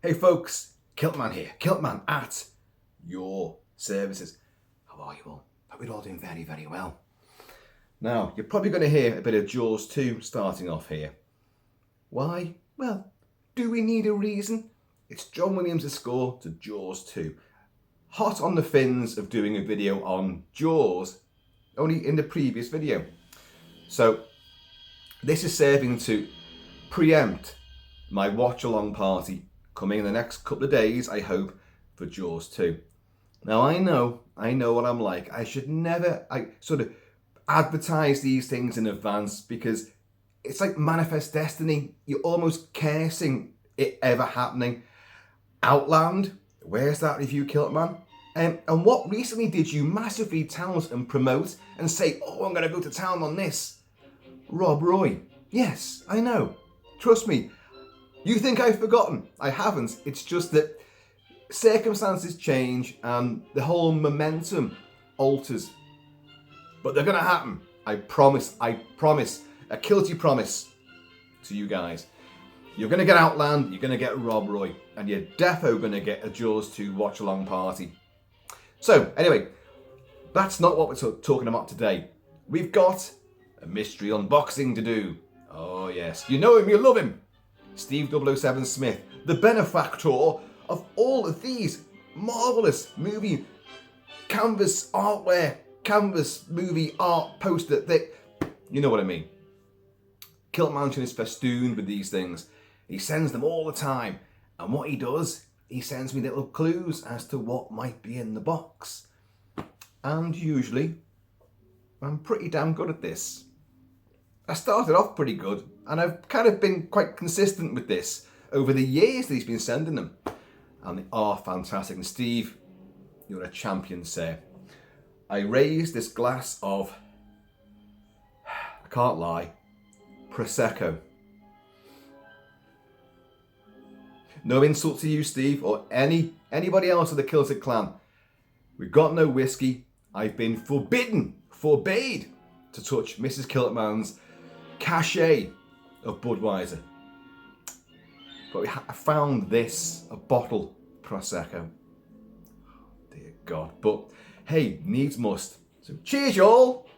Hey folks, Kilt-Man here. Kilt-Man at your services. How are you all? Hope you're all doing very, very well. Now, you're probably going to hear a bit of Jaws 2 starting off here. Why? Well, do we need a reason? It's John Williams' score to Jaws 2. Hot on the fins of doing a video on Jaws, only in the previous video. So, this is serving to preempt my watch-along party coming in the next couple of days, I hope, for Jaws 2. Now, I know what I'm like. I should never sort of advertise these things in advance because it's like manifest destiny. You're almost cursing it ever happening. Outland, where's that review, Kilt-Man? And what recently did you massively tout and promote and say, oh, I'm going to go to town on this? Rob Roy. Yes, I know. Trust me. You think I've forgotten? I haven't. It's just that circumstances change and the whole momentum alters. But they're going to happen. I promise. A kilty promise to you guys. You're going to get Outland, you're going to get Rob Roy, and you're defo going to get a Jaws 2 watch-along party. So, anyway, that's not what we're talking about today. We've got a mystery unboxing to do. Oh, yes. You know him, you love him. Steve 007 Smith, the benefactor of all of these marvellous movie canvas artware, canvas movie art poster. You know what I mean. Kilt-Mansion is festooned with these things. He sends them all the time. And what he does, he sends me little clues as to what might be in the box. And usually, I'm pretty damn good at this. I started off pretty good, and I've kind of been quite consistent with this over the years that he's been sending them. And they are fantastic. And Steve, you're a champion, sir. I raised this glass of, I can't lie, Prosecco. No insult to you, Steve, or anybody else of the Kilted clan. We've got no whiskey. I've been forbade to touch Mrs. Kilt-Man's cachet of Budweiser. But I found this, a bottle Prosecco. Dear God. But hey, needs must. So cheers, y'all.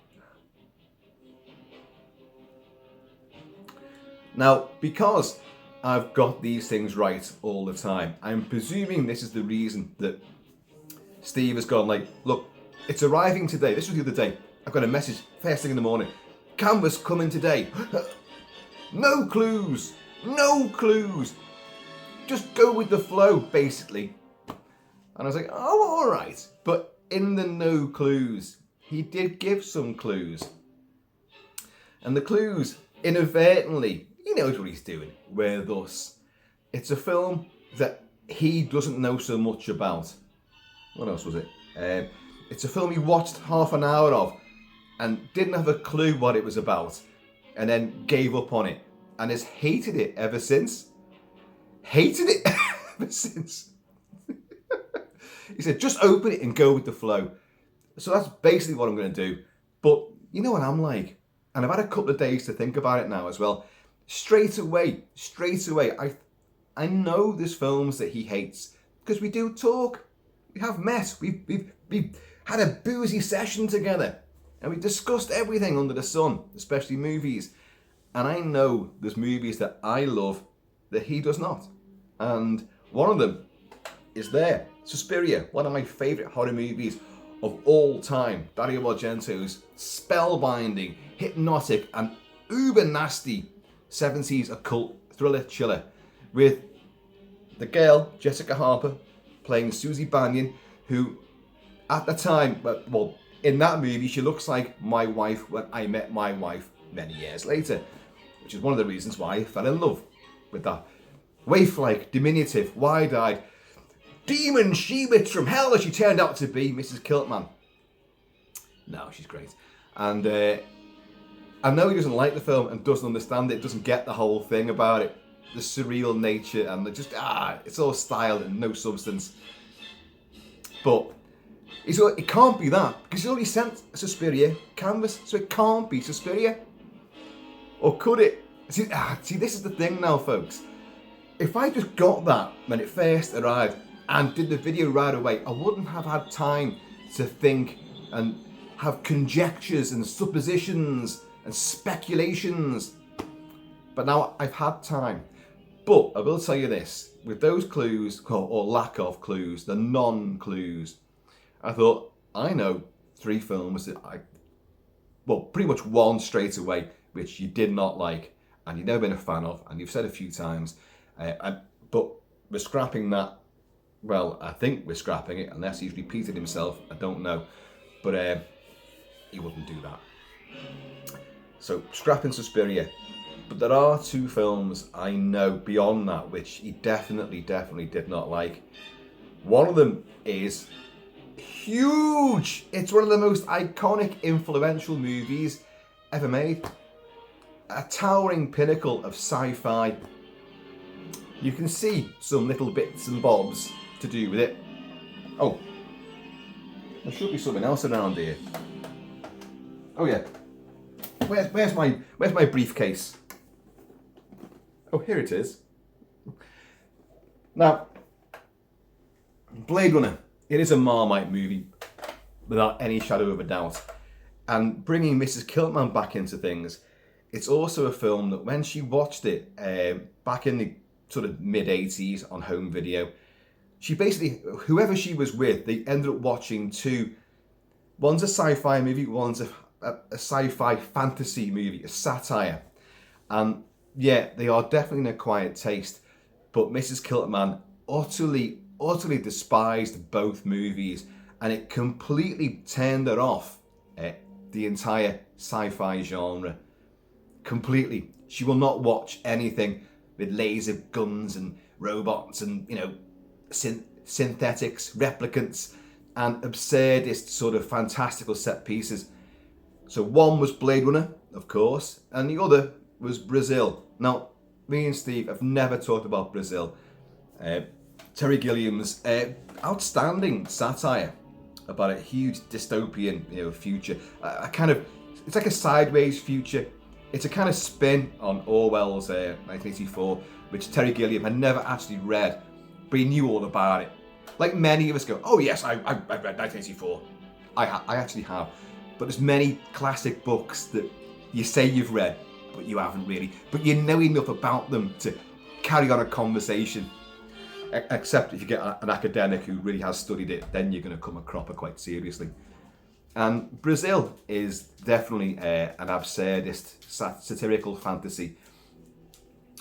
Now, because I've got these things right all the time, I'm presuming this is the reason that Steve has gone like, look, it's arriving today. This was the other day. I've got a message first thing in the morning. Canvas coming today. No clues. No clues. Just go with the flow, basically. And I was like, oh, all right. But in the no clues, he did give some clues. And the clues, inadvertently, he knows what he's doing. Where thus, it's a film that he doesn't know so much about. What else was it? It's a film he watched half an hour of and didn't have a clue what it was about, and then gave up on it, and has hated it ever since. Hated it ever since. He said, just open it and go with the flow. So that's basically what I'm going to do. But you know what I'm like, and I've had a couple of days to think about it now as well. Straight away, I know there's films that he hates, because we do talk. We have met. We've had a boozy session together. And we discussed everything under the sun, especially movies. And I know there's movies that I love that he does not. And one of them is there. Suspiria, one of my favourite horror movies of all time. Dario Argento's spellbinding, hypnotic and uber nasty 70s occult thriller chiller. With the girl, Jessica Harper, playing Susie Bannion, who at the time, well, in that movie, she looks like my wife when I met my wife many years later, which is one of the reasons why I fell in love with that waif-like, diminutive, wide-eyed demon she-witch from hell that she turned out to be, Mrs. Kilt-Man. No, she's great. And I know he doesn't like the film and doesn't understand it, doesn't get the whole thing about it, the surreal nature, and it's all style and no substance. But it can't be that, because he's already sent Suspiria canvas, so it can't be Suspiria. Or could it? See, this is the thing now, folks. if I just got that when it first arrived and did the video right away, I wouldn't have had time to think and have conjectures and suppositions and speculations. But now I've had time. But I will tell you this, with those clues, or lack of clues, the non-clues, I thought, I know 3 films that pretty much one straight away, which you did not like, and you've never been a fan of, and you've said a few times, but we're scrapping that. Well, I think we're scrapping it, unless he's repeated himself, I don't know, but he wouldn't do that. So, scrapping Suspiria. But there are 2 films I know beyond that which he definitely did not like. One of them is huge. It's one of the most iconic, influential movies ever made. A towering pinnacle of sci-fi. You can see some little bits and bobs to do with it. Oh, there should be something else around here. Oh yeah. Where's my briefcase? Oh, here it is. Now, Blade Runner. It is a Marmite movie, without any shadow of a doubt. And bringing Mrs. Kilt-Man back into things, it's also a film that when she watched it back in the sort of mid-80s on home video, she basically, whoever she was with, they ended up watching 2. One's a sci-fi movie, one's a sci-fi fantasy movie, a satire. And yeah, they are definitely an acquired taste. But Mrs. Kilt-Man utterly despised both movies, and it completely turned her off the entire sci-fi genre. Completely. She will not watch anything with laser guns and robots and, synthetics, replicants, and absurdist sort of fantastical set pieces. So one was Blade Runner, of course, and the other was Brazil. Now, me and Steve have never talked about Brazil. Terry Gilliam's outstanding satire about a huge dystopian, future. It's like a sideways future. It's a kind of spin on Orwell's 1984, which Terry Gilliam had never actually read, but he knew all about it. Like many of us go, oh yes, I've read 1984. I actually have. But there's many classic books that you say you've read, but you haven't really. But you know enough about them to carry on a conversation. Except if you get an academic who really has studied it, then you're going to come a cropper quite seriously. And Brazil is definitely an absurdist, satirical fantasy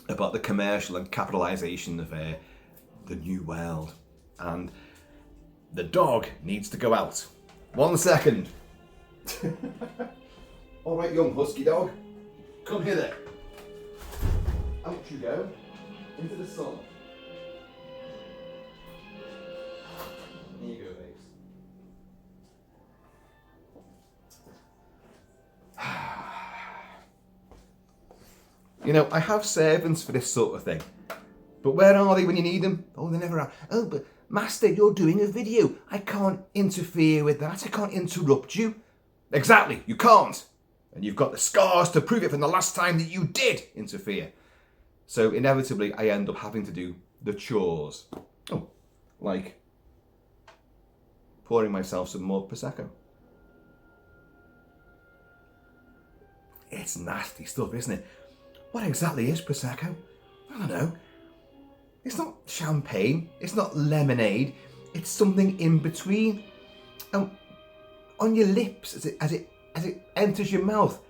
about the commercial and capitalisation of the new world. And the dog needs to go out. 1 second. All right, young husky dog, come hither. Out you go, into the sun. Here you go, babes. I have servants for this sort of thing. But where are they when you need them? Oh, they never are. Oh, but Master, you're doing a video. I can't interfere with that. I can't interrupt you. Exactly, you can't. And you've got the scars to prove it from the last time that you did interfere. So inevitably, I end up having to do the chores. Oh, like pouring myself some more Prosecco. It's nasty stuff, isn't it? What exactly is Prosecco? I don't know. It's not champagne. It's not lemonade. It's something in between. On your lips, as it enters your mouth,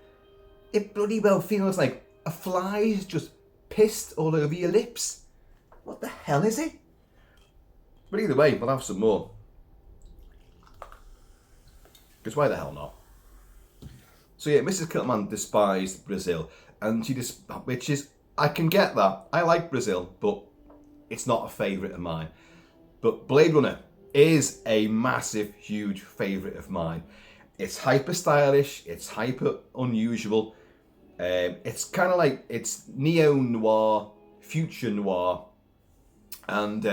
it bloody well feels like a fly's just pissed all over your lips. What the hell is it? But either way, we'll have some more. Because why the hell not? So yeah, Mrs. Kilt-Man despised Brazil, and which is, I can get that. I like Brazil, but it's not a favourite of mine. But Blade Runner is a massive, huge favourite of mine. It's hyper stylish, it's hyper unusual. It's kind of like, it's neo-noir, future noir, and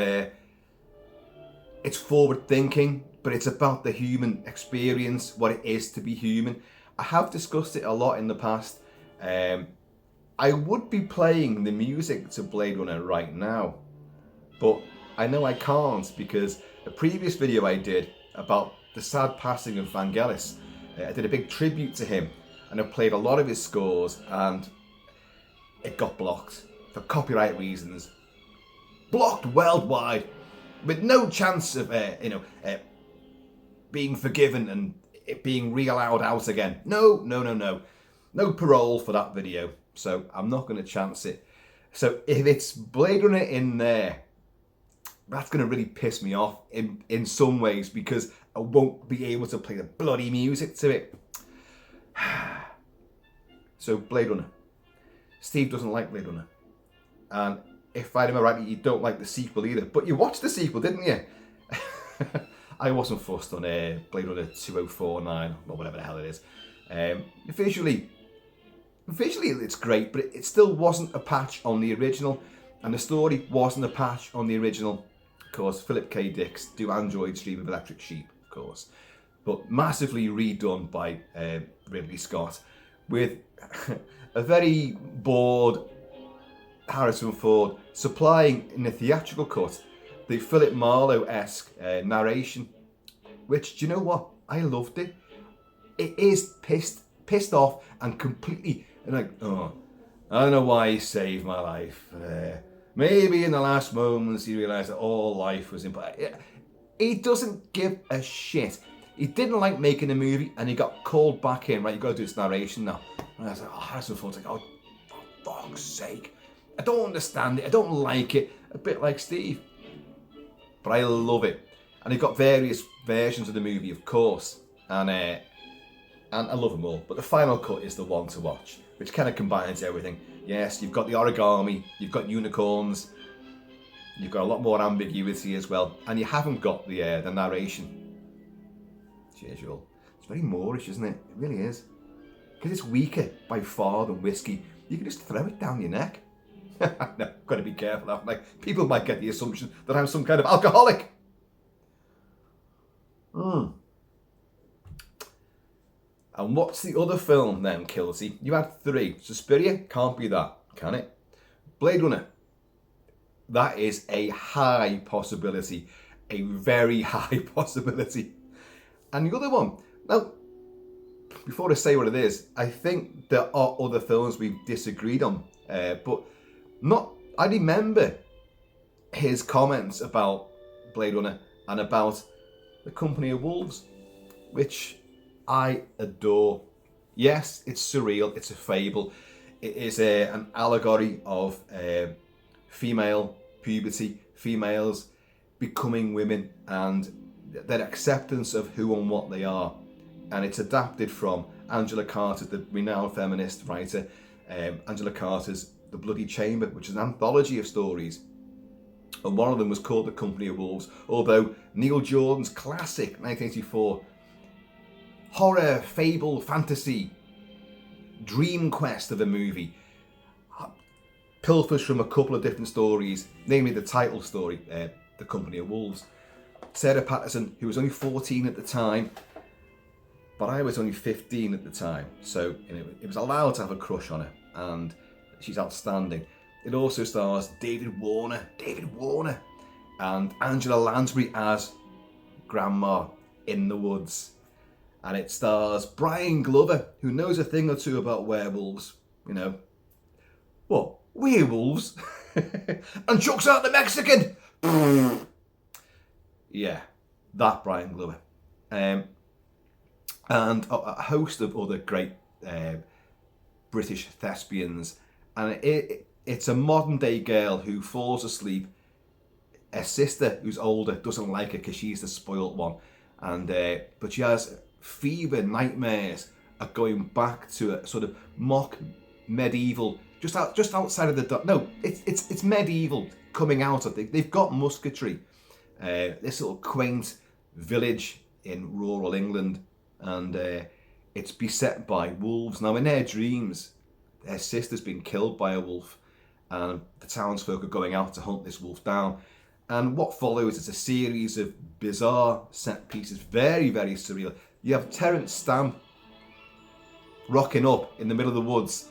it's forward thinking, but it's about the human experience, what it is to be human. I have discussed it a lot in the past. I would be playing the music to Blade Runner right now, but I know I can't because a previous video I did about the sad passing of Vangelis, I did a big tribute to him and I played a lot of his scores and it got blocked for copyright reasons. Blocked worldwide with no chance of being forgiven and it being re-allowed out again. No parole for that video. So I'm not going to chance it. So if it's Blade Runner in there, that's going to really piss me off in some ways because I won't be able to play the bloody music to it. So Blade Runner. Steve doesn't like Blade Runner. And if I remember rightly, you don't like the sequel either. But you watched the sequel, didn't you? I wasn't fussed on Blade Runner 2049 or whatever the hell it is. Visually it's great, but it still wasn't a patch on the original, and the story wasn't a patch on the original. Of course, Philip K. Dick's Do Androids Dream of Electric Sheep, of course, but massively redone by Ridley Scott with a very bored Harrison Ford supplying in the theatrical cut the Philip Marlowe-esque narration, which, do you know what? I loved it. It is pissed off and completely like, oh, I don't know why he saved my life. Maybe in the last moments he realised that all life was important. He doesn't give a shit. He didn't like making a movie and he got called back in, right, you've got to do this narration now. And I was like, oh, Harrison Ford's like, oh, for fuck's sake. I don't understand it, I don't like it. A bit like Steve. But I love it. And he got various versions of the movie, of course. And I love them all. But the final cut is the one to watch, which kind of combines everything. Yes, you've got the origami, you've got unicorns, you've got a lot more ambiguity as well. And you haven't got the narration. As usual. It's very Moorish, isn't it? It really is. Because it's weaker by far than whiskey. You can just throw it down your neck. No, got to be careful. Like, people might get the assumption that I'm some kind of alcoholic. And what's the other film then, Kilty? You had 3. Suspiria? Can't be that, can it? Blade Runner? That is a high possibility. A very high possibility. And the other one, now, before I say what it is, I think there are other films we've disagreed on, but I remember his comments about Blade Runner and about The Company of Wolves, which I adore. Yes, it's surreal, it's a fable. It is an allegory of female puberty, females becoming women and their acceptance of who and what they are. And it's adapted from Angela Carter, the renowned feminist writer, Angela Carter's The Bloody Chamber, which is an anthology of stories. And one of them was called The Company of Wolves, although Neil Jordan's classic 1984 horror, fable, fantasy, dream quest of a movie pilfers from a couple of different stories, namely the title story, The Company of Wolves. Sarah Patterson, who was only 14 at the time, but I was only 15 at the time, so it was allowed to have a crush on her, and she's outstanding. It also stars David Warner, and Angela Lansbury as Grandma in the Woods. And it stars Brian Glover, who knows a thing or two about werewolves, you know. What? Werewolves? And chucks out the Mexican! Yeah, that Brian Glover. And a host of other great British thespians. And it's a modern day girl who falls asleep. Her sister, who's older, doesn't like her because she's the spoilt one. And but she has fever nightmares of going back to a sort of mock medieval, just outside of the... No, it's medieval coming out of it. They've got musketry. This little quaint village in rural England, and it's beset by wolves. Now, in their dreams, her sister's been killed by a wolf, and the townsfolk are going out to hunt this wolf down. And what follows is a series of bizarre set pieces, very, very surreal. You have Terence Stamp rocking up in the middle of the woods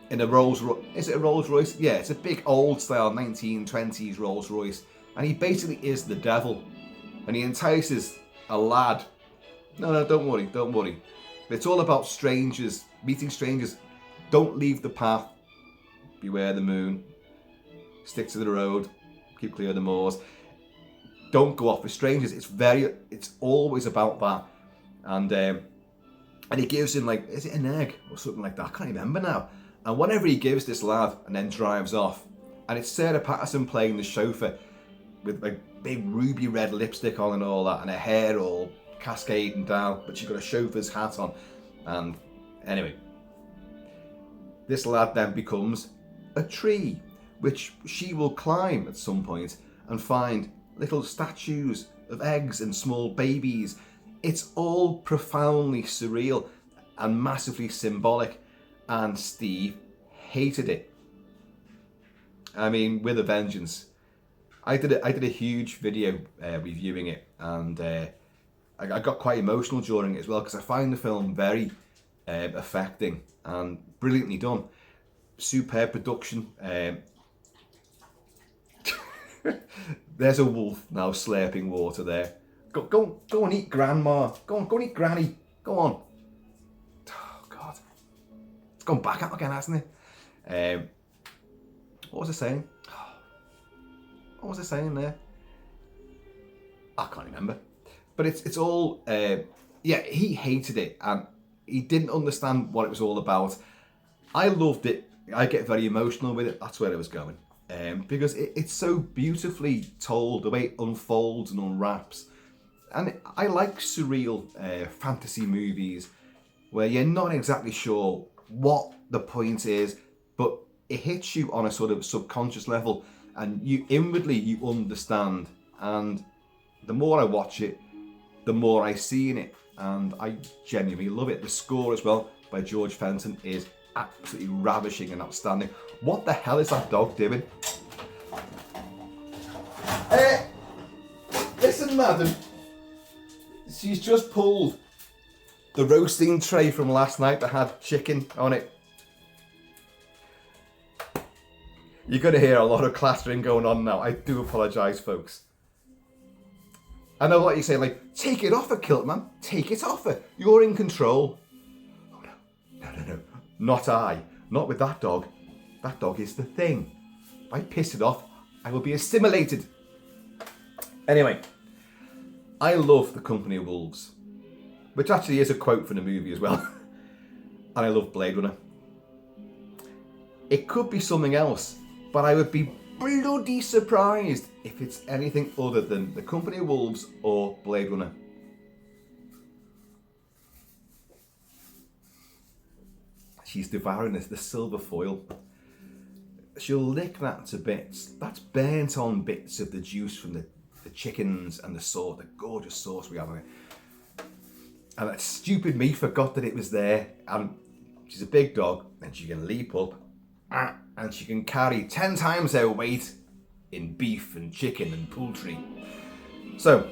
in a Rolls Royce. Is it a Rolls Royce? Yeah, it's a big old style 1920s Rolls Royce. And he basically is the devil. And he entices a lad. No, don't worry. It's all about strangers, meeting strangers. Don't leave the path. Beware the moon. Stick to the road. Keep clear of the moors. Don't go off with strangers. It's always about that. And he gives him, like, is it an egg or something like that? I can't remember now. And whenever he gives this lad and then drives off, and it's Sarah Patterson playing the chauffeur with like big ruby red lipstick on and all that, and her hair all cascading down, but she's got a chauffeur's hat on. And anyway, this lad then becomes a tree, which she will climb at some point and find little statues of eggs and small babies. It's all profoundly surreal and massively symbolic, and Steve hated it. I mean, with a vengeance. I did a huge video reviewing it, and I got quite emotional during it as well, because I find the film very affecting and brilliantly done. Superb production. There's a wolf now slurping water there. Go and eat grandma. Go and eat granny. Go on. Oh God, it's gone back up again, hasn't it? What was I saying? What was I saying there? I can't remember. But it's all yeah. He hated it and he didn't understand what it was all about. I loved it. I get very emotional with it. That's where I was going. Because it's so beautifully told, the way it unfolds and unwraps. And I like surreal fantasy movies where you're not exactly sure what the point is, but it hits you on a sort of subconscious level, and you inwardly you understand. And the more I watch it, the more I see in it, and I genuinely love it. The score as well by George Fenton is absolutely ravishing and outstanding. What the hell is that dog doing? Listen, madam. She's just pulled the roasting tray from last night that had chicken on it. You're going to hear a lot of clattering going on now. I do apologise, folks. I know what you're saying, like, take it off her, Kilt-Man. Take it off her. You're in control. Oh, no. Not I. Not with that dog. That dog is the thing. If I piss it off, I will be assimilated. Anyway, I love The Company of Wolves, which actually is a quote from the movie as well. And I love Blade Runner. It could be something else, but I would be bloody surprised if it's anything other than The Company of Wolves or Blade Runner. She's devouring the silver foil. She'll lick that to bits. That's burnt on bits of the juice from the chickens and the sauce, the gorgeous sauce we have on it. And that stupid me forgot that it was there. And she's a big dog, and she can leap up, and she can carry 10 times her weight in beef and chicken and poultry. So,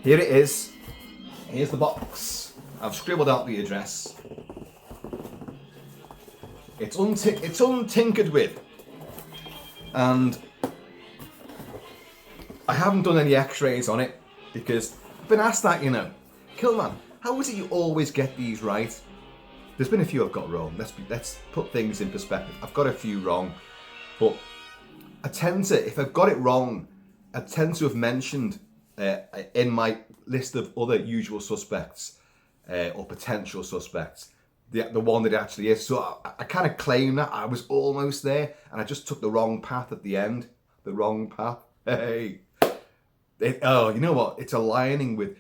here it is. Here's the box. I've scribbled out the address. It's untinkered with, and I haven't done any x-rays on it because I've been asked that, you know. Kilt-Man, how is it you always get these right? There's been a few I've got wrong. Let's put things in perspective. I've got a few wrong, but I tend to, if I've got it wrong, I tend to have mentioned in my list of other usual suspects or potential suspects the one that it actually is. So I kind of claim that I was almost there, and I just took the wrong path at the end. The wrong path. Hey. You know what? It's aligning with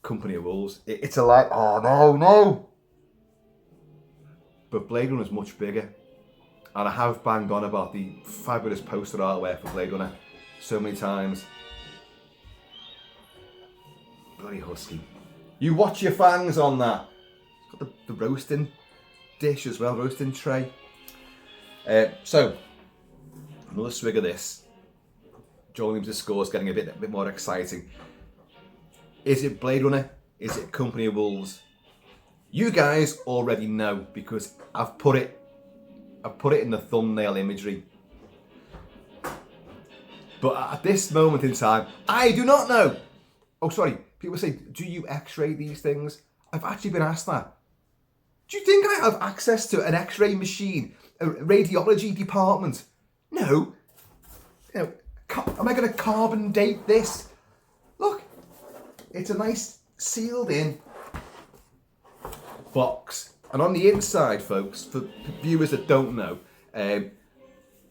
Company of Wolves. It's a lie. Oh, no. But Blade Runner is much bigger. And I have banged on about the fabulous poster artwork for Blade Runner so many times. Bloody husky. You watch your fangs on that. It's got the roasting dish as well, roasting tray. So, another swig of this. Joel Williams' score's getting a bit more exciting. Is it Blade Runner? Is it Company of Wolves? You guys already know because I've put it in the thumbnail imagery. But at this moment in time, I do not know. Oh, sorry. People say, do you x-ray these things? I've actually been asked that. Do you think I have access to an x-ray machine, a radiology department? No. You know, am I going to carbon date this? Look, it's a nice sealed in box. And on the inside, folks, for viewers that don't know,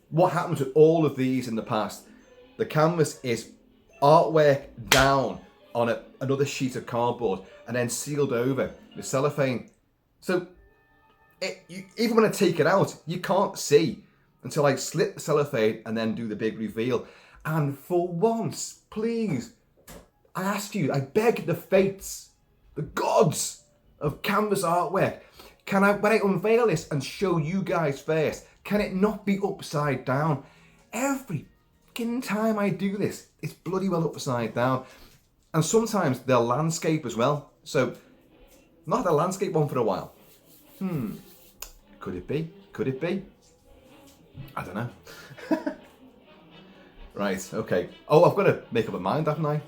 what happens with all of these in the past, the canvas is artwork down on another sheet of cardboard and then sealed over with cellophane. So even when I take it out, you can't see until I slit the cellophane and then do the big reveal. And for once, please, I ask you, I beg the fates, the gods of canvas artwork, when I unveil this and show you guys first, can it not be upside down? Every fucking time I do this, it's bloody well upside down. And sometimes they'll landscape as well. So, not had a landscape one for a while. Could it be? Could it be? I don't know. Right, okay. Oh, I've got to make up my mind, haven't I?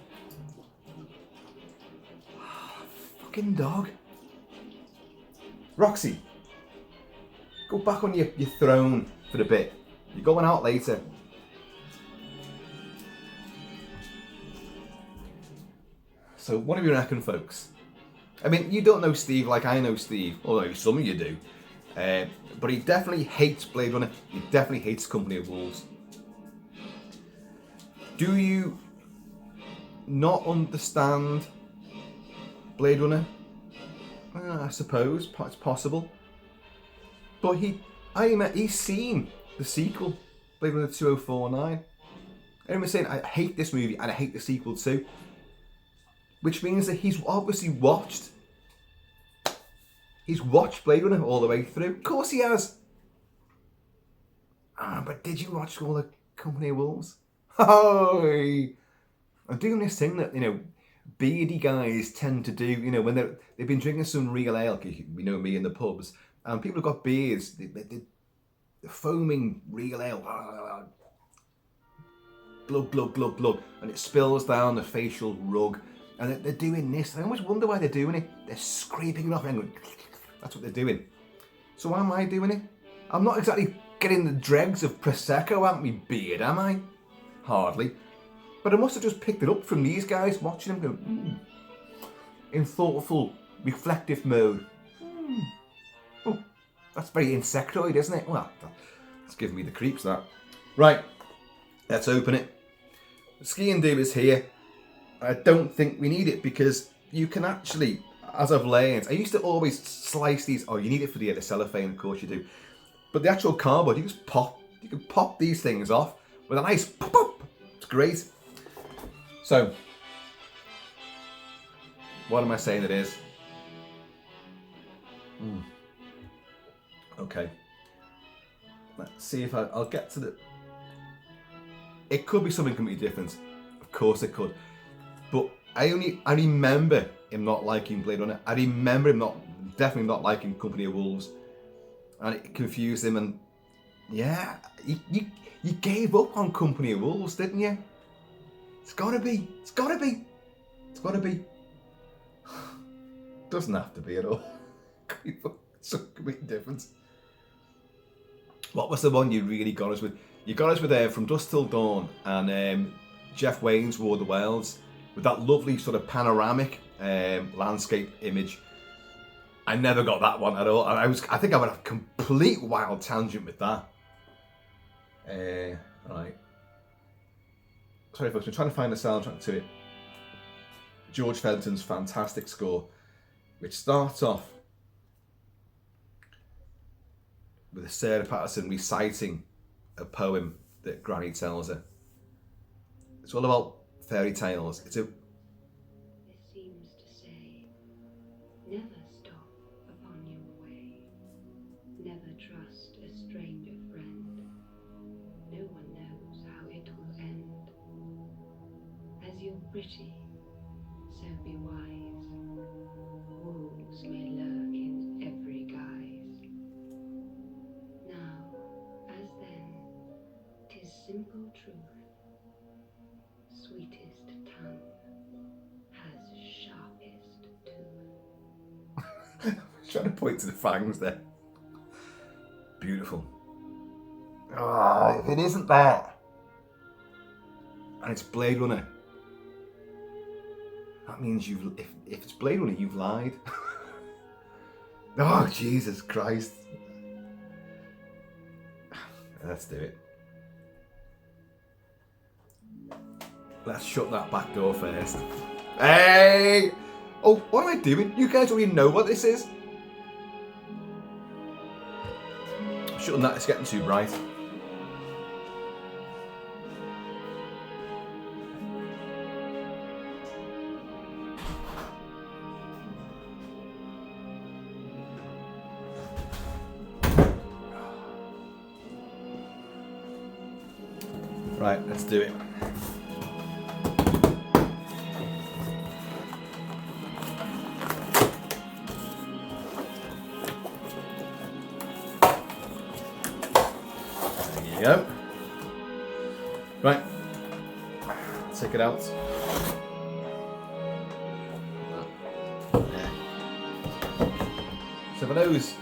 Fucking dog. Roxy, go back on your throne for a bit. You're going out later. So what do you reckon, folks? I mean, you don't know Steve like I know Steve, although some of you do. But he definitely hates Blade Runner. He definitely hates Company of Wolves. Do you not understand Blade Runner? I suppose it's possible. But he's seen the sequel, Blade Runner 2049. I remember saying, I hate this movie and I hate the sequel too. Which means that he's obviously watched Blade Runner all the way through. Of course he has. But did you watch all the Company of Wolves? Oh, I'm doing this thing that, beardy guys tend to do, when they've been drinking some real ale, we know me in the pubs, and people have got beards, they're foaming real ale, glug, glug, glug, glug, and it spills down the facial rug, and they're doing this. I always wonder why they're doing it. They're scraping it off and going, that's what they're doing. So why am I doing it? I'm not exactly getting the dregs of Prosecco out my beard, am I? Hardly. But I must have just picked it up from these guys, watching them go, in thoughtful, reflective mode. Oh, that's very insectoid, isn't it? Well, that's giving me the creeps, that. Right, let's open it. The ski and do is here. I don't think we need it because you can actually, as I've learned, I used to always slice these. Oh, you need it for the cellophane, of course you do. But the actual cardboard, you can pop these things off with a nice pop. It's great. So, what am I saying it is? Okay. Let's see if I'll get to the... It could be something completely different. Of course it could. But I remember him not liking Blade Runner. I remember him definitely not liking Company of Wolves. And it confused him, and yeah, you gave up on Company of Wolves, didn't you? It's gotta be. Doesn't have to be at all. It's a complete difference. What was the one you really got us with? You got us with From Dusk Till Dawn and Jeff Wayne's War of the Wilds with that lovely sort of panoramic landscape image. I never got that one at all. I think I went a complete wild tangent with that. Right. Sorry folks, I'm trying to find the soundtrack to it. George Fenton's fantastic score, which starts off with Sarah Patterson reciting a poem that Granny tells her. It's all about fairy tales. This seems to say, never stop upon your way. Never trust a stranger friend. No one knows how it will end. As you're pretty, so be wise. Wolves may lurk in truth. Sweetest tongue has sharpest tooth. Trying to point to the fangs there. Beautiful. Ah, if it isn't that, and it's Blade Runner, that means if it's Blade Runner, you've lied. Oh, Jesus Christ. Let's do it. Let's shut that back door first. Hey! Oh, what am I doing? You guys don't even know what this is. Shutting that, it's getting too bright. Right, let's do it. There you go. Right, take it out. So for those,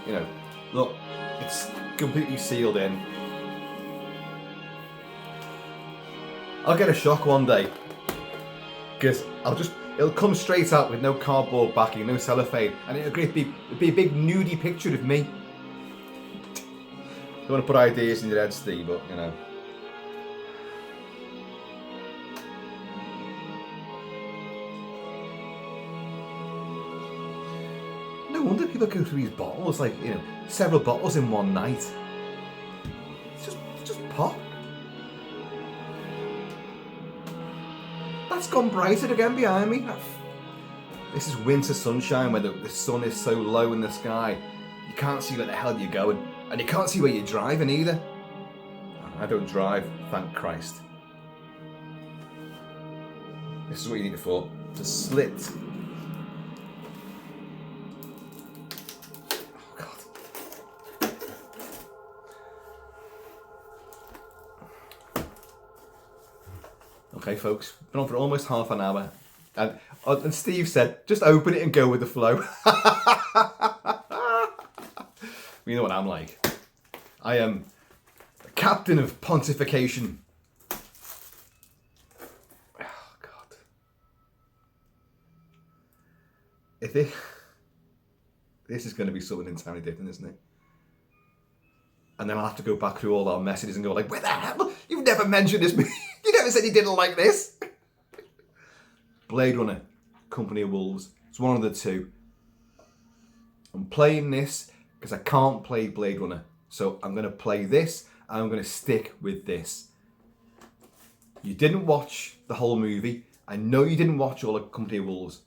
look, it's completely sealed in. I'll get a shock one day, because it'll come straight out with no cardboard backing, no cellophane, and it'll be a big nudie picture of me. Don't want to put ideas in your head, Steve, but No wonder people go through these bottles, several bottles in one night. It's just pop. That's gone brighter again behind me. This is winter sunshine where the sun is so low in the sky. You can't see where the hell you're going. And you can't see where you're driving either. I don't drive, thank Christ. This is what you need it for. To slit. Oh God. Okay folks, been on for almost half an hour. And Steve said, just open it and go with the flow. You know what I'm like. I am the captain of pontification. Oh, God. This is going to be something entirely different, isn't it? And then I'll have to go back through all our messages and go like, where the hell? You've never mentioned this. You never said you didn't like this. Blade Runner, Company of Wolves. It's one of the two. I'm playing this because I can't play Blade Runner. So I'm going to play this and I'm going to stick with this. You didn't watch the whole movie. I know you didn't watch all of Company of Wolves.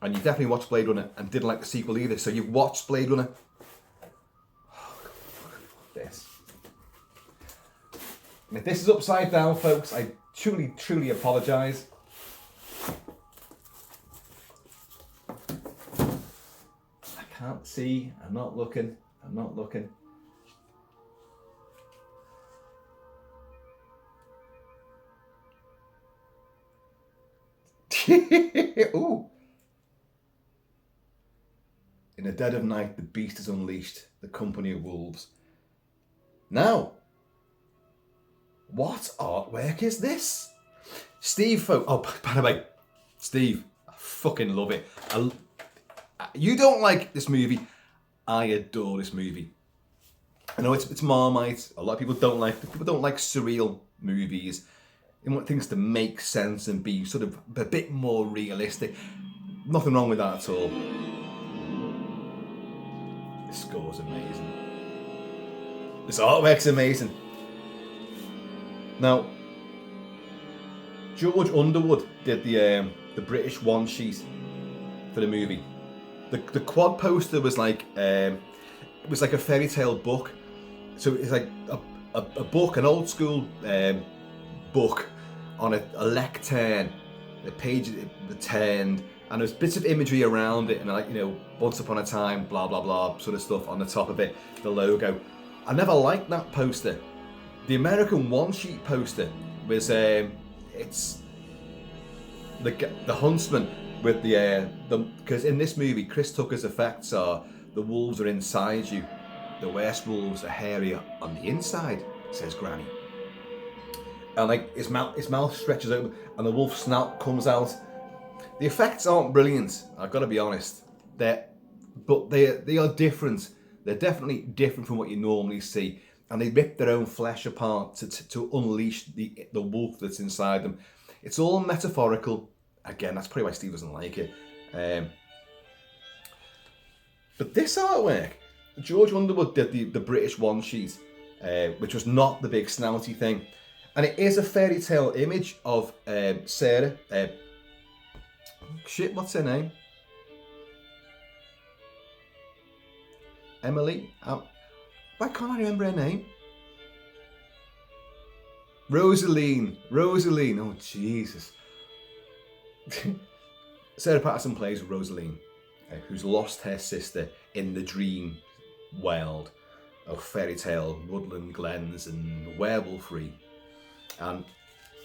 And you definitely watched Blade Runner and didn't like the sequel either. So you've watched Blade Runner. Oh, God, this. And if this is upside down, folks, I truly, truly apologise. I can't see. I'm not looking. Ooh. In the dead of night, the beast is unleashed, the Company of Wolves. Now, what artwork is this? Steve, oh, by the way, Steve, I fucking love it. You don't like this movie. I adore this movie. I know it's Marmite. A lot of people don't like surreal movies. They want things to make sense and be sort of a bit more realistic. Nothing wrong with that at all. This score's amazing. This artwork's amazing. Now, George Underwood did the British one sheet for the movie. The quad poster was like it was like a fairy tale book. So it's like a book, an old school book on a lectern. The page turned, and there's bits of imagery around it, and once upon a time, blah blah blah, sort of stuff on the top of it, the logo. I never liked that poster. The American one-sheet poster was it's the huntsman with the because in this movie Chris Tucker's effects are the wolves are inside you, the worst wolves are hairier on the inside, says Granny. And like his mouth stretches open and the wolf snout comes out. The effects aren't brilliant, I've got to be honest. But they are different. They're definitely different from what you normally see. And they rip their own flesh apart to unleash the wolf that's inside them. It's all metaphorical. Again, that's probably why Steve doesn't like it. But this artwork, George Underwood did the British one sheet, which was not the big snouty thing. And it is a fairy tale image of Sarah. What's her name? Emily? Why can't I remember her name? Rosaline. Oh, Jesus. Sarah Patterson plays Rosaline, who's lost her sister in the dream world of fairy tale, woodland glens and werewolfery and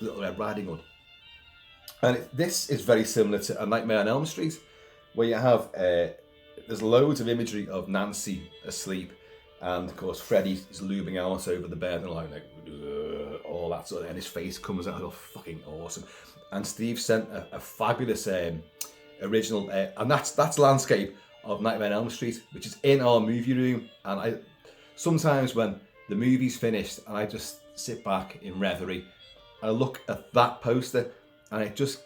Little Red Riding Hood. And this is very similar to A Nightmare on Elm Street, where you have there's loads of imagery of Nancy asleep, and of course Freddy is lubing out over the bed and like all that sort of, and his face comes out, all fucking awesome. And Steve sent a fabulous original, and that's landscape of Nightmare on Elm Street, which is in our movie room. And I sometimes when the movie's finished and I just sit back in reverie, I look at that poster and it just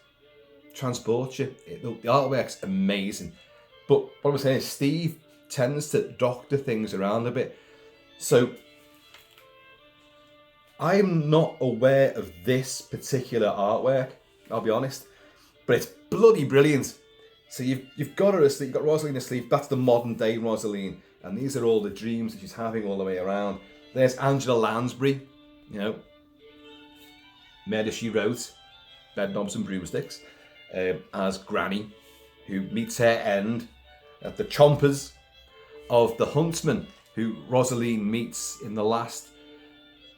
transports you. The artwork's amazing. But what I'm saying is Steve tends to doctor things around a bit. So I'm not aware of this particular artwork, I'll be honest. But it's bloody brilliant. So you've got her asleep, you've got Rosaline asleep, that's the modern day Rosaline. And these are all the dreams that she's having all the way around. There's Angela Lansbury, you know, Murder, She Wrote, Bedknobs and Broomsticks, as Granny, who meets her end at the chompers of the huntsman who Rosaline meets in the last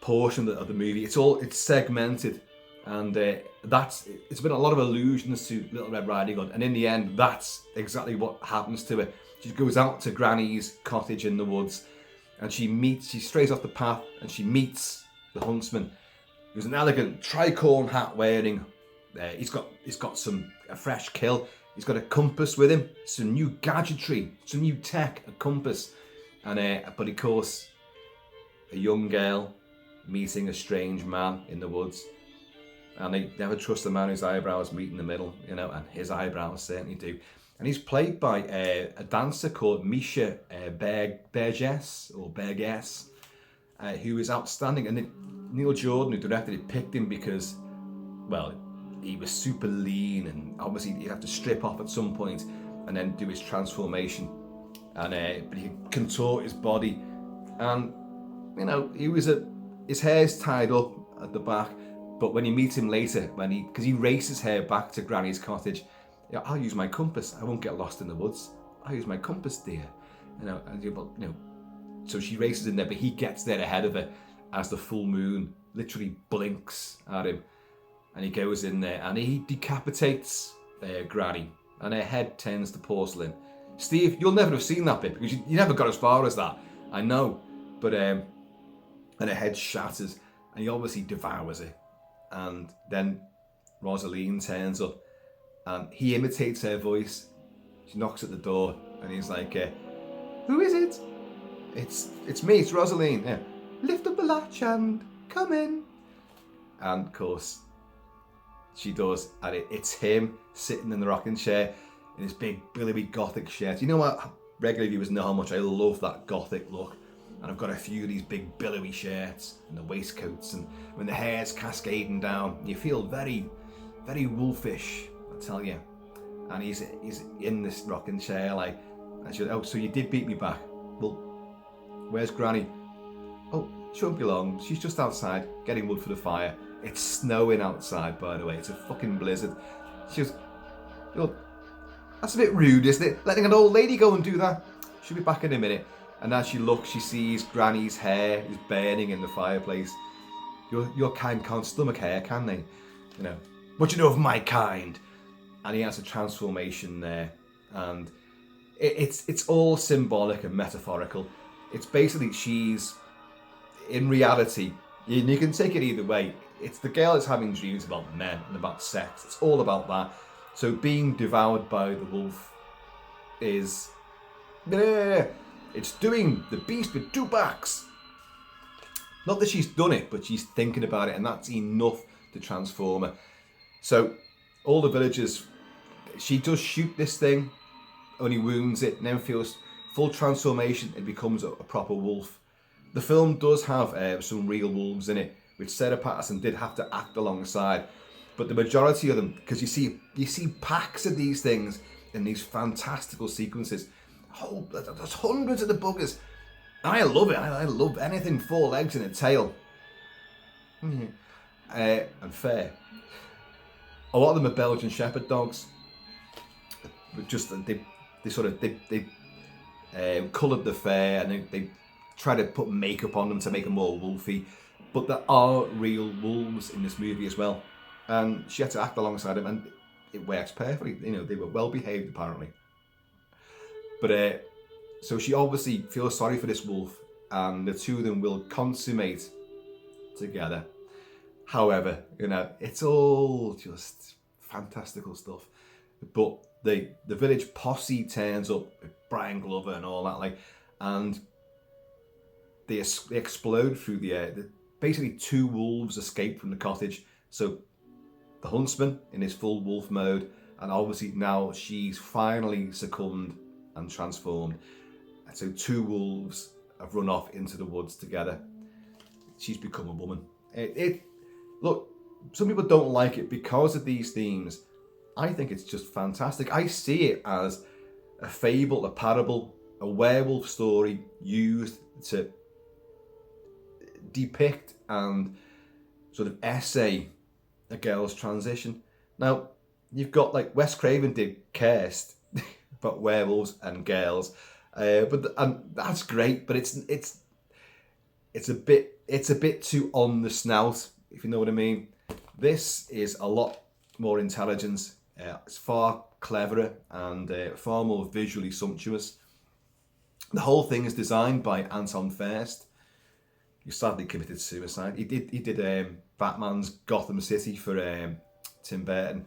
portion of the movie. It's segmented, and it's been a lot of allusions to Little Red Riding Hood, and in the end that's exactly what happens to her. She goes out to Granny's cottage in the woods and she strays off the path and she meets the huntsman, who's an elegant tricorn hat wearing. He's got a fresh kill. He's got a compass with him, some new gadgetry, some new tech, a compass. And but of course, a young girl meeting a strange man in the woods. And they never trust the man whose eyebrows meet in the middle, you know, and his eyebrows certainly do. And he's played by a dancer called Misha Burgess, who is outstanding. And Neil Jordan, who directed it, picked him because, well, he was super lean, and obviously he'd have to strip off at some point and then do his transformation. And but he could contort his body, and you know his hair's tied up at the back. But when you meet him later, because he races her back to Granny's cottage, yeah, I'll use my compass. I won't get lost in the woods. I'll use my compass, dear. You know. So she races in there, but he gets there ahead of her as the full moon literally blinks at him. And he goes in there and he decapitates Granny, and her head turns to porcelain. Steve, you'll never have seen that bit because you never got as far as that. I know, but and her head shatters, and he obviously devours it. And then Rosaline turns up, and he imitates her voice. She knocks at the door, and he's like, "Who is it?" It's me. It's Rosaline. Yeah. Lift up the latch and come in. And of course, she does, and it's him sitting in the rocking chair in his big billowy gothic shirt. You know what? Regular viewers know how much I love that gothic look, and I've got a few of these big billowy shirts and the waistcoats, and when the hair's cascading down, you feel very, very wolfish, I tell you. And he's in this rocking chair, like, and she goes, "Oh, so you did beat me back? Well, where's Granny?" "Oh, she won't be long. She's just outside getting wood for the fire. It's snowing outside, by the way. It's a fucking blizzard." She goes, "Well, that's a bit rude, isn't it? Letting an old lady go and do that. She'll be back in a minute." And as she looks, she sees Granny's hair is burning in the fireplace. Your kind can't stomach hair, can they? You know, but you know of my kind. And he has a transformation there, and it's all symbolic and metaphorical. It's basically she's in reality. You can take it either way. It's the girl that's having dreams about men and about sex. It's all about that. So being devoured by the wolf is, it's doing the beast with two backs. Not that she's done it, but she's thinking about it, and that's enough to transform her. So all the villagers, she does shoot this thing, only wounds it, and then feels full transformation. It becomes a proper wolf. The film does have some real wolves in it, which Sarah Patterson did have to act alongside. But the majority of them, because you see packs of these things in these fantastical sequences. Oh, there's hundreds of the buggers. I love it. I love anything 4 legs and a tail. And fair. A lot of them are Belgian Shepherd dogs. But just they coloured the fur, and they try to put makeup on them to make them more wolfy. But there are real wolves in this movie as well, and she had to act alongside them, and it works perfectly. You know, they were well behaved apparently. But so she obviously feels sorry for this wolf, and the two of them will consummate together. However, you know, it's all just fantastical stuff. But the village posse turns up with Brian Glover and all that, like, and they explode through the air. Basically, 2 wolves escape from the cottage. So the huntsman in his full wolf mode, and obviously now she's finally succumbed and transformed. And so 2 wolves have run off into the woods together. She's become a woman. Look, some people don't like it because of these themes. I think it's just fantastic. I see it as a fable, a parable, a werewolf story used to depict and sort of essay a girl's transition. Now, you've got like Wes Craven did Cursed about werewolves and girls, and that's great, but it's a bit too on the snout, if you know what I mean. This is a lot more intelligence. It's far cleverer and far more visually sumptuous. The whole thing is designed by Anton Furst, who sadly committed suicide. He did Batman's Gotham City for Tim Burton.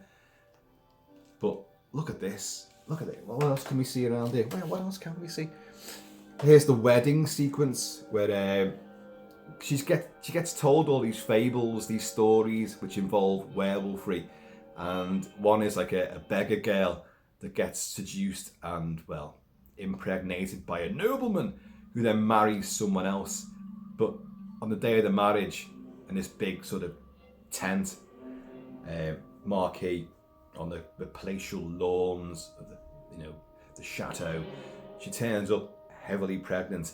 But look at this. Look at it. What else can we see around here? What else can we see? Here's the wedding sequence where she gets told all these fables, these stories which involve werewolfery, and one is like a beggar girl that gets seduced and, well, impregnated by a nobleman who then marries someone else. But on the day of the marriage, in this big sort of tent marquee on the palatial lawns of the chateau, she turns up heavily pregnant,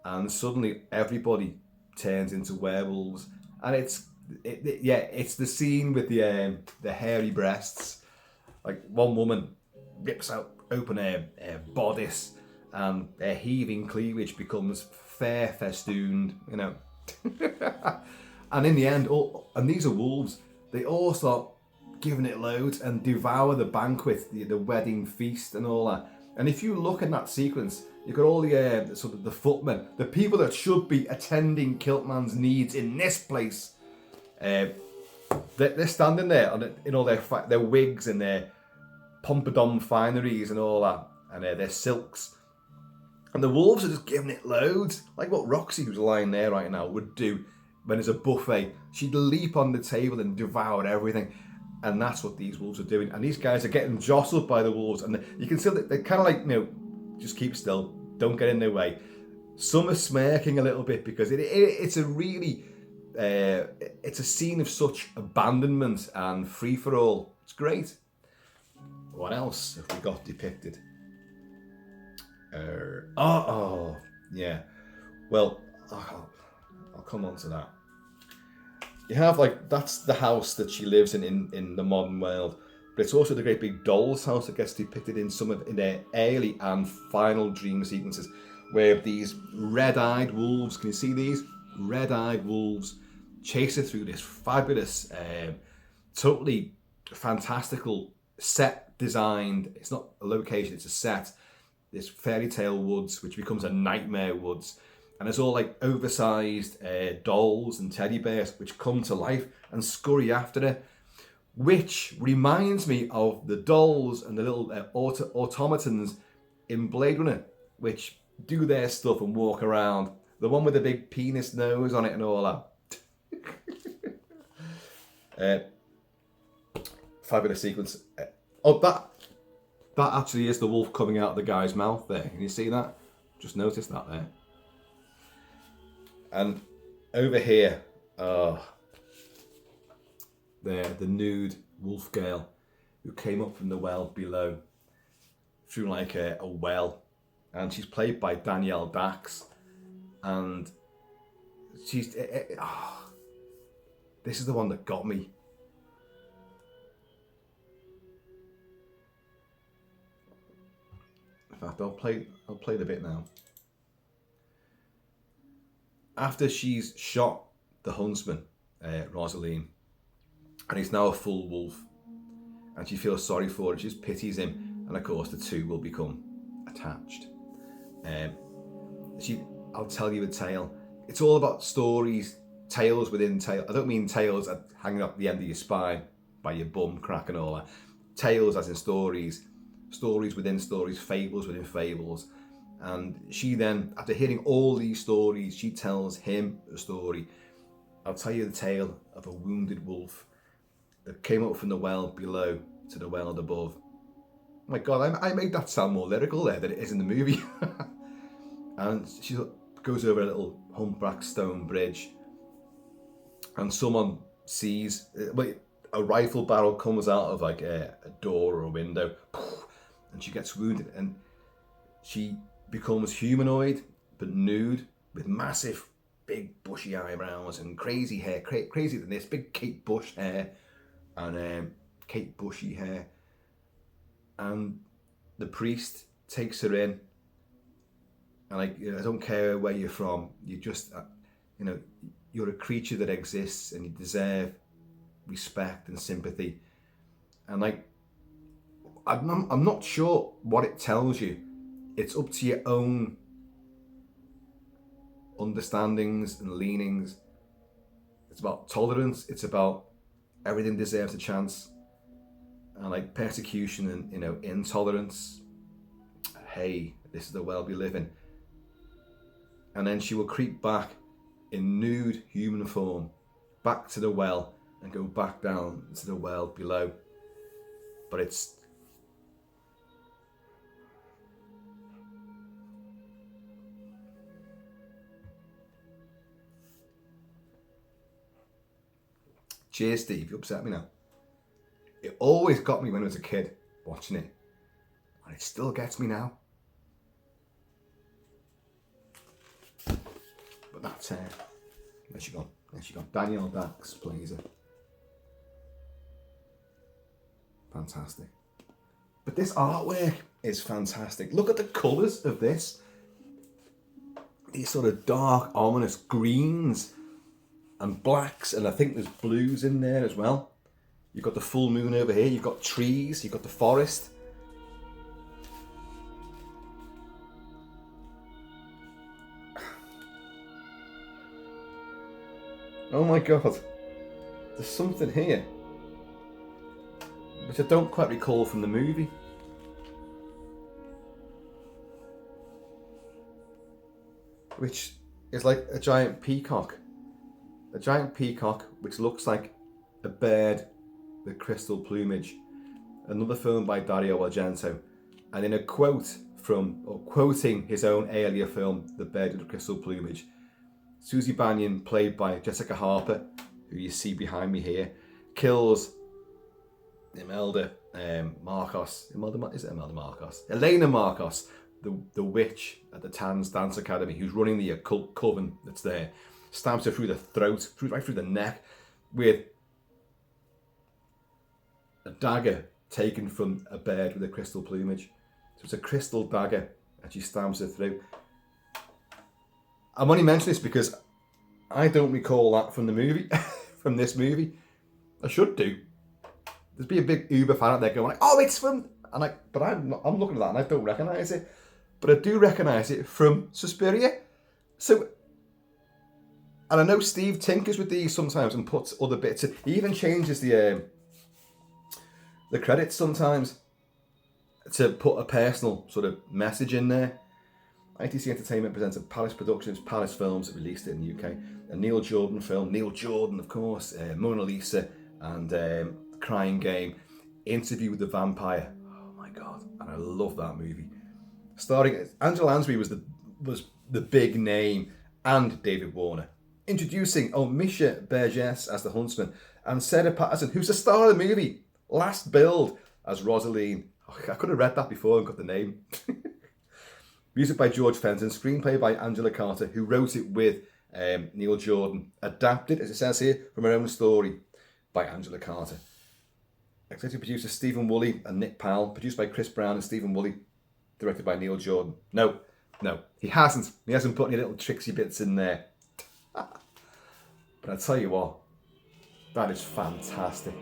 and suddenly everybody turns into werewolves. And it's the scene with the hairy breasts. Like, one woman rips open her bodice, and her heaving cleavage becomes fair festooned, you know. And in the end, and these are wolves, they all start giving it loads and devour the banquet, the wedding feast and all that. And if you look in that sequence, you've got all the sort of the footmen, the people that should be attending Kilt-Man's needs in this place. They're standing there in all their wigs and their pompadour fineries and all that, and their silks. And the wolves are just giving it loads, like what Roxy, who's lying there right now, would do when there's a buffet. She'd leap on the table and devour everything. And that's what these wolves are doing. And these guys are getting jostled by the wolves. And you can see that they're kind of like, just keep still. Don't get in their way. Some are smirking a little bit because it's a really... it's a scene of such abandonment and free-for-all. It's great. What else have we got depicted? Yeah. Well, I'll come on to that. You have, like, that's the house that she lives in the modern world, but it's also the great big doll's house that gets depicted in some of their early and final dream sequences. where these red-eyed wolves, can you see these? Red-eyed wolves chase her through this fabulous, totally fantastical set designed. It's not a location, it's a set. This fairy tale woods, which becomes a nightmare woods. And it's all like oversized dolls and teddy bears which come to life and scurry after her. Which reminds me of the dolls and the little automatons in Blade Runner, which do their stuff and walk around. The one with the big penis nose on it and all that. Fabulous sequence. That actually is the wolf coming out of the guy's mouth there. Can you see that? Just noticed that there. And over here, the nude wolf girl who came up from the well below through like a well, and she's played by Danielle Dax, and she's this is the one that got me. In fact, I'll play the bit now. After she's shot the huntsman, Rosaline, and he's now a full wolf, and she feels sorry for him, she just pities him, and of course the two will become attached. I'll tell you a tale. It's all about stories, tales within tales. I don't mean tales hanging up the end of your spine by your bum crack and all that. Tales as in stories, stories within stories, fables within fables. And she then, after hearing all these stories, she tells him a story. I'll tell you the tale of a wounded wolf that came up from the well below to the well above. Oh my God, I made that sound more lyrical there than it is in the movie. And she goes over a little humpback stone bridge, and someone sees a rifle barrel comes out of like a door or a window, and she gets wounded, and she becomes humanoid but nude with massive big bushy eyebrows and crazy hair, crazier than this, big Kate Bush hair and Kate Bushy hair. And the priest takes her in, and I don't care where you're from, you just you're a creature that exists and you deserve respect and sympathy. And I'm not sure what it tells you. It's up to your own understandings and leanings. It's about tolerance. It's about everything deserves a chance. And like persecution and intolerance. Hey, this is the world we live in. And then she will creep back in nude human form back to the well and go back down to the world below. But it's cheers, Steve, you upset me now. It always got me when I was a kid watching it, and it still gets me now. But that's there she gone. Danielle Dax plays it. Fantastic. But this artwork is fantastic. Look at the colours of this. These sort of dark, ominous greens and blacks, and I think there's blues in there as well. You've got the full moon over here, you've got trees, you've got the forest. Oh my God, there's something here which I don't quite recall from the movie. Which is like a giant peacock. A giant peacock which looks like a bird with crystal plumage. Another film by Dario Argento. And in a quote quoting his own earlier film, The Bird with the Crystal Plumage, Susie Bannion, played by Jessica Harper, who you see behind me here, kills Imelda Marcos. Is it Imelda Marcos? Elena Marcos, the witch at the Tanz Dance Academy, who's running the occult coven that's there. Stabs her through the throat, right through the neck, with a dagger taken from a bird with a crystal plumage. So it's a crystal dagger, and she stabs her through. I'm only mentioning this because I don't recall that from the movie, from this movie. I should do. There's be a big Uber fan out there going like, "Oh, it's from," and I'm looking at that and I don't recognise it, but I do recognise it from Suspiria. So, and I know Steve tinkers with these sometimes and puts other bits in. He even changes the credits sometimes to put a personal sort of message in there. ITC Entertainment presented Palace Productions, Palace Films, released it in the UK. A Neil Jordan film, Neil Jordan, of course, Mona Lisa, and Crying Game, Interview with the Vampire. Oh my god, and I love that movie. Starring Angela Lansbury was the big name, and David Warner. Introducing Misha Burgess as the Huntsman, and Sarah Patterson, who's the star of the movie, last billed as Rosaline. Oh, I could have read that before and got the name. Music by George Fenton, screenplay by Angela Carter, who wrote it with Neil Jordan. Adapted, as it says here, from her own story by Angela Carter. Executive producer Stephen Woolley and Nick Powell. Produced by Chris Brown and Stephen Woolley. Directed by Neil Jordan. No, he hasn't. He hasn't put any little tricksy bits in there. But I tell you what, that is fantastic.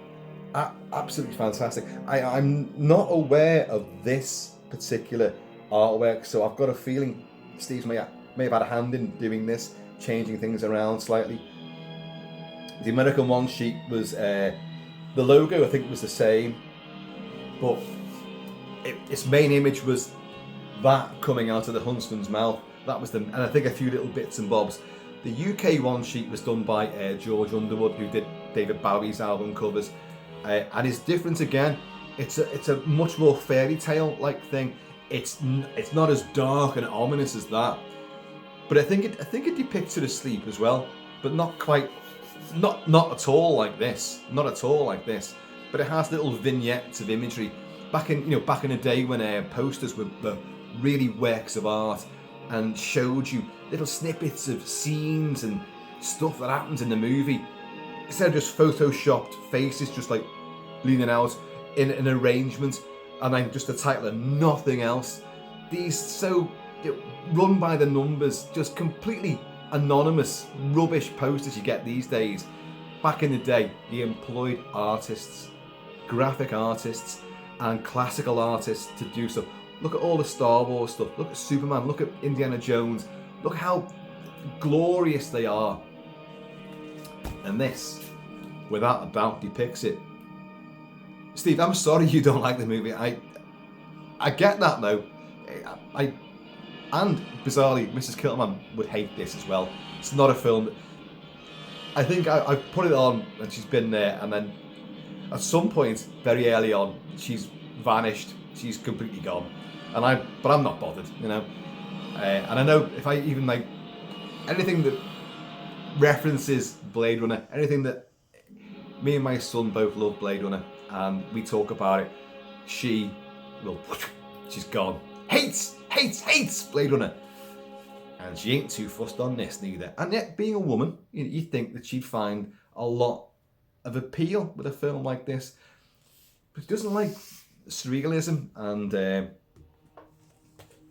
Absolutely fantastic. I'm not aware of this particular artwork, so I've got a feeling Steve may have had a hand in doing this, changing things around slightly. The American one sheet was the logo, I think, was the same, but its main image was that coming out of the huntsman's mouth. That was and I think a few little bits and bobs. The UK one sheet was done by George Underwood, who did David Bowie's album covers, and it's different again. It's a much more fairy tale like thing. It's not as dark and ominous as that, but I think it depicts it asleep as well, but not quite, not at all like this, not at all like this. But it has little vignettes of imagery back in the day when posters were really works of art and showed you little snippets of scenes and stuff that happens in the movie, instead of just photoshopped faces just like leaning out in an arrangement. And then just the title and nothing else. These run by the numbers, just completely anonymous rubbish posters you get these days. Back in the day, you employed artists, graphic artists, and classical artists to do stuff. Look at all the Star Wars stuff. Look at Superman. Look at Indiana Jones. Look how glorious they are. And this, without a doubt, depicts it. Steve, I'm sorry you don't like the movie. I get that though. And bizarrely, Mrs. Kilt-Man would hate this as well. It's not a film. I think I put it on and she's been there, and then at some point very early on she's vanished. She's completely gone, but I'm not bothered, you know. And I know if I even like anything that references Blade Runner, anything that me and my son both love Blade Runner, and we talk about it, she's gone. Hates Blade Runner. And she ain't too fussed on this neither. And yet, being a woman, you'd think that she'd find a lot of appeal with a film like this. But she doesn't like surrealism and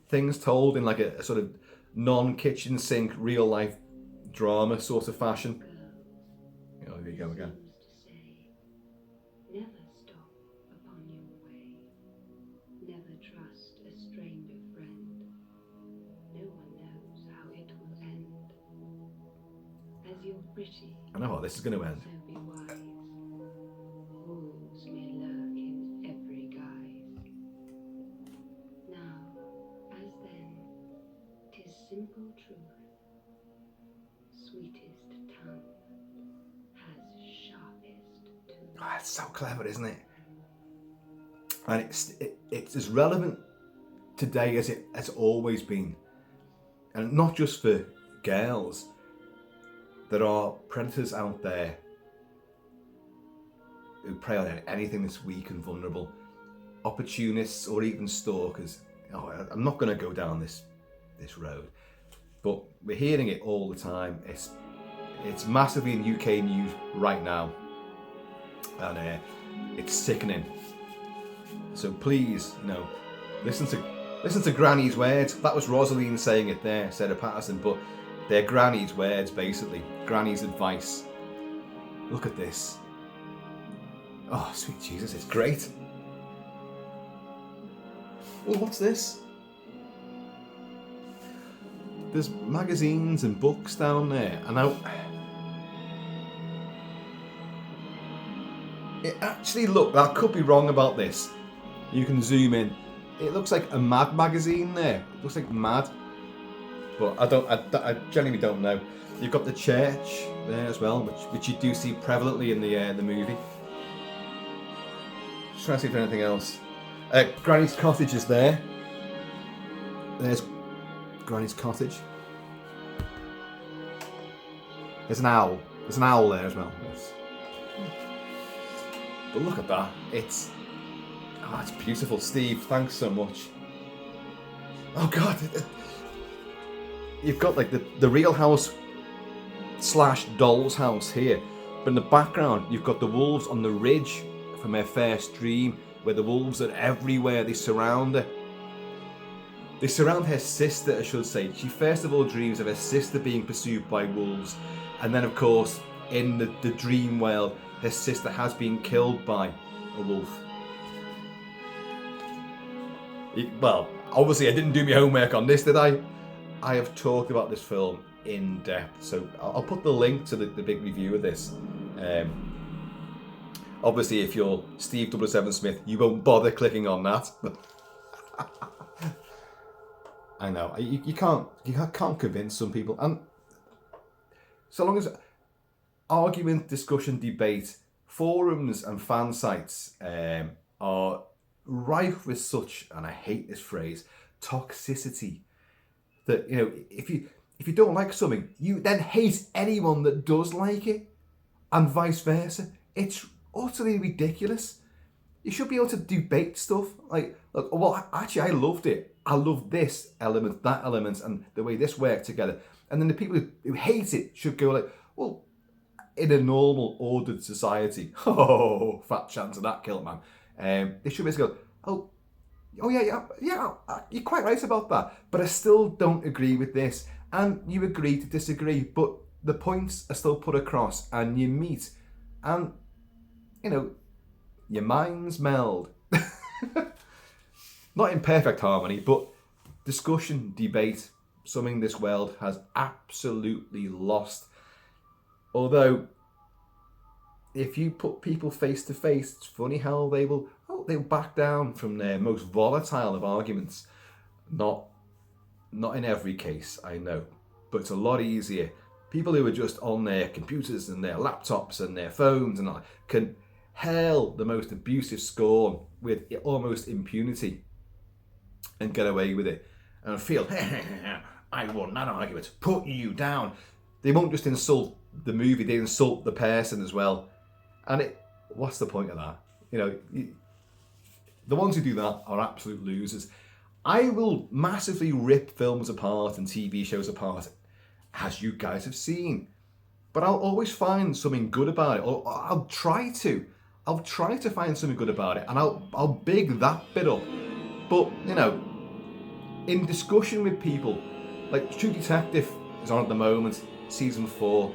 things told in like a sort of non-kitchen sink, real life drama sort of fashion. Oh, here you go again. Never stop upon your way. Never trust a stranger friend. No one knows how it will end. As you're pretty, I know how this is going to end. so be wise. Wolves may lurk in every guise. Now, as then, 'tis simple truth. Sweetest tongue has sharpest tooth. Oh, it's so clever, isn't it? And it's as relevant today as it has always been. And not just for girls. There are predators out there who prey on anything that's weak and vulnerable. Opportunists or even stalkers. Oh, I'm not going to go down this road. But we're hearing it all the time. It's massively in UK news right now. And it's sickening. So please, listen to Granny's words. That was Rosaline saying it there, Sarah Patterson, but They're Granny's words, basically. Granny's advice. Look at this. Oh, sweet Jesus, it's great. Oh, what's this? There's magazines and books down there, and it actually I could be wrong about this. You can zoom in. It looks like a Mad magazine there. It looks like Mad, but I genuinely don't know. You've got the church there as well, which you do see prevalently in the movie. Just trying to see if there's anything else. Granny's cottage is there. There's Granny's cottage. There's an owl. There's an owl there as well. Yes. But look at that. It's beautiful. Steve, thanks so much. Oh God. You've got like the real house / doll's house here. But in the background, you've got the wolves on the ridge from her first dream, where the wolves are everywhere. They surround her. They surround her sister, I should say. She first of all dreams of her sister being pursued by wolves. And then, of course, in the dream world, her sister has been killed by a wolf. Well, obviously I didn't do my homework on this, did I? I have talked about this film in depth. So I'll put the link to the big review of this. Obviously, if you're Steve 007 Smith, you won't bother clicking on that. I know you can't convince some people, and so long as argument, discussion, debate, forums, and fan sites are rife with such, and I hate this phrase, toxicity, that if you don't like something, you then hate anyone that does like it, and vice versa. It's utterly ridiculous. You should be able to debate stuff. Like, look, well, actually, I loved it. I love this element, that element, and the way this worked together. And then the people who hate it should go like, well, in a normal, ordered society, oh, fat chance of that, Kilt-Man. They should basically go, oh yeah, you're quite right about that. But I still don't agree with this. And you agree to disagree, but the points are still put across, and you meet, and your minds meld. Not in perfect harmony, but discussion, debate, something this world has absolutely lost. Although, if you put people face to face, it's funny how they'll back down from their most volatile of arguments. Not in every case, I know, but it's a lot easier. People who are just on their computers and their laptops and their phones and all can hurl the most abusive scorn with almost impunity and get away with it and feel, I won that argument, put you down. They won't just insult the movie, they insult the person as well. And what's the point of that? The ones who do that are absolute losers. I will massively rip films apart and TV shows apart, as you guys have seen. But I'll always find something good about it, or I'll try to find something good about it, and I'll big that bit up. But in discussion with people, like True Detective is on at the moment, season 4,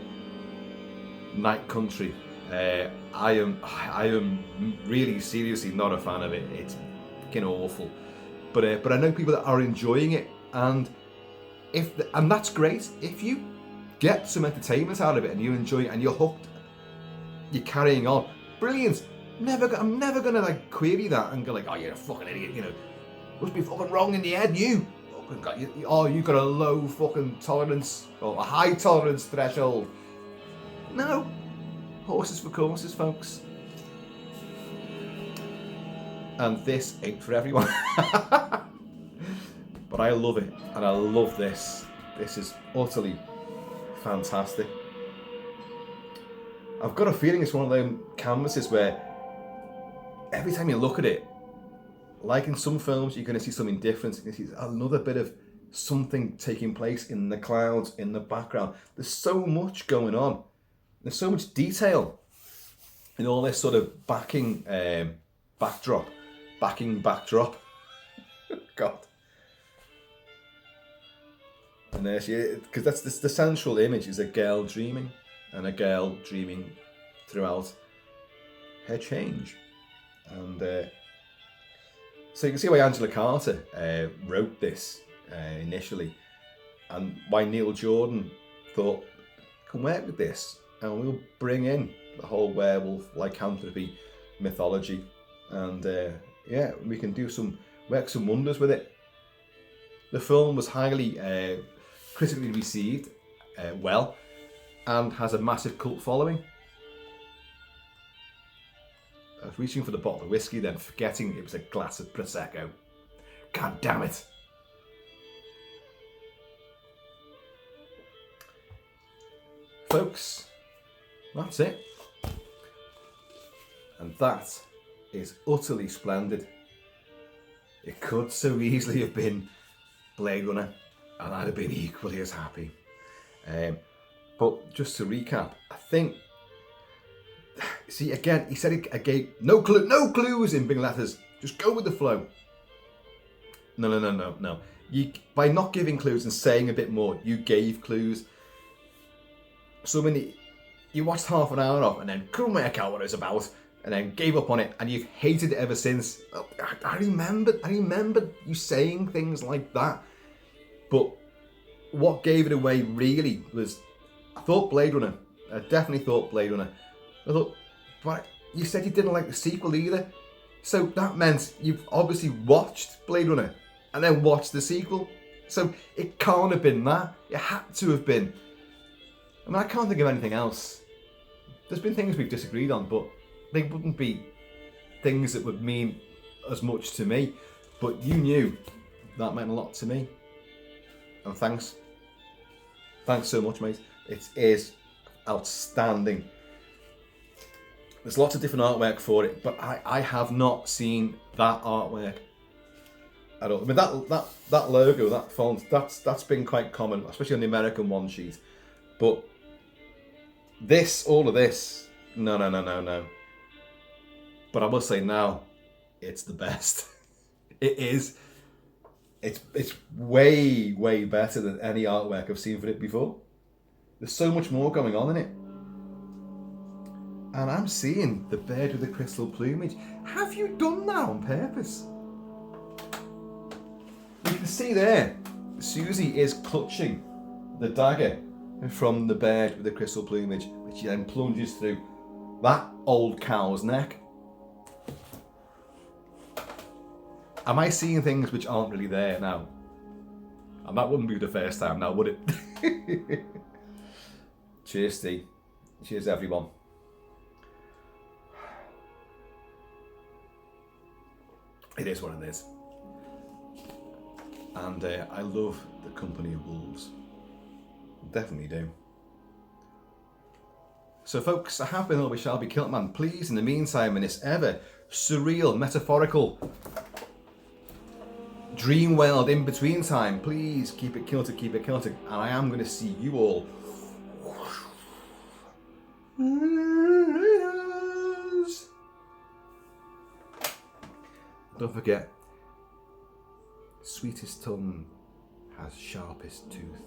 Night Country. I am really seriously not a fan of it. It's fucking awful. But I know people that are enjoying it, and and that's great. If you get some entertainment out of it and you enjoy it and you're hooked, you're carrying on. Brilliant. I'm never gonna query that and go like, oh, you're a fucking idiot. Must be fucking wrong in the head. You got a low fucking tolerance or a high tolerance threshold. No, horses for courses, folks. And this ain't for everyone. But I love it, and I love this. This is utterly fantastic. I've got a feeling it's one of them canvases where every time you look at it, like in some films, you're going to see something different. You're going to see another bit of something taking place in the clouds, in the background. There's so much going on. There's so much detail in all this sort of backing backdrop. God. And there she is, because that's the central image is a girl dreaming, and a girl dreaming throughout her change. And so you can see why Angela Carter wrote this initially, and why Neil Jordan thought, can work with this, and we'll bring in the whole werewolf lycanthropy mythology, and yeah, we can do work some wonders with it. The film was highly critically received, well, and has a massive cult following. I was reaching for the bottle of whiskey, then forgetting it was a glass of Prosecco. God damn it. Folks, that's it. And that is utterly splendid. It could so easily have been Blade Runner, and I'd have been equally as happy. But just to recap, I think, see again, he said it gave no clues in big letters. Just go with the flow. No. By not giving clues and saying a bit more, you gave clues. So many, you watched half an hour of and then couldn't work out what it was about, and then gave up on it, and you've hated it ever since. I remember you saying things like that. But what gave it away really was, I thought Blade Runner. I definitely thought Blade Runner. I thought, but you said you didn't like the sequel either. So that meant you've obviously watched Blade Runner and then watched the sequel. So it can't have been that. It had to have been. I mean, I can't think of anything else. There's been things we've disagreed on, but they wouldn't be things that would mean as much to me. But you knew that meant a lot to me. And thanks. Thanks so much, mate. It is outstanding. There's lots of different artwork for it, but I have not seen that artwork at all. I mean, that logo, that font, that's been quite common, especially on the American one sheet. But all of this, no. But I must say now, it's the best. It is. It's way better than any artwork I've seen for it before. There's so much more going on in it. And I'm seeing the bird with the crystal plumage. Have you done that on purpose? You can see there, Susie is clutching the dagger from the bird with the crystal plumage, which then plunges through that old cow's neck. Am I seeing things which aren't really there now? And that wouldn't be the first time now, would it? Cheers, Steve. Cheers, everyone. It is what it is. And I love the company of wolves. Definitely do. So folks, I have been or we shall be Kilt-Man. Please, in the meantime, in this ever surreal, metaphorical dream world in between time, please keep it Kiltic, and I am going to see you all. Don't forget, sweetest tongue has sharpest tooth.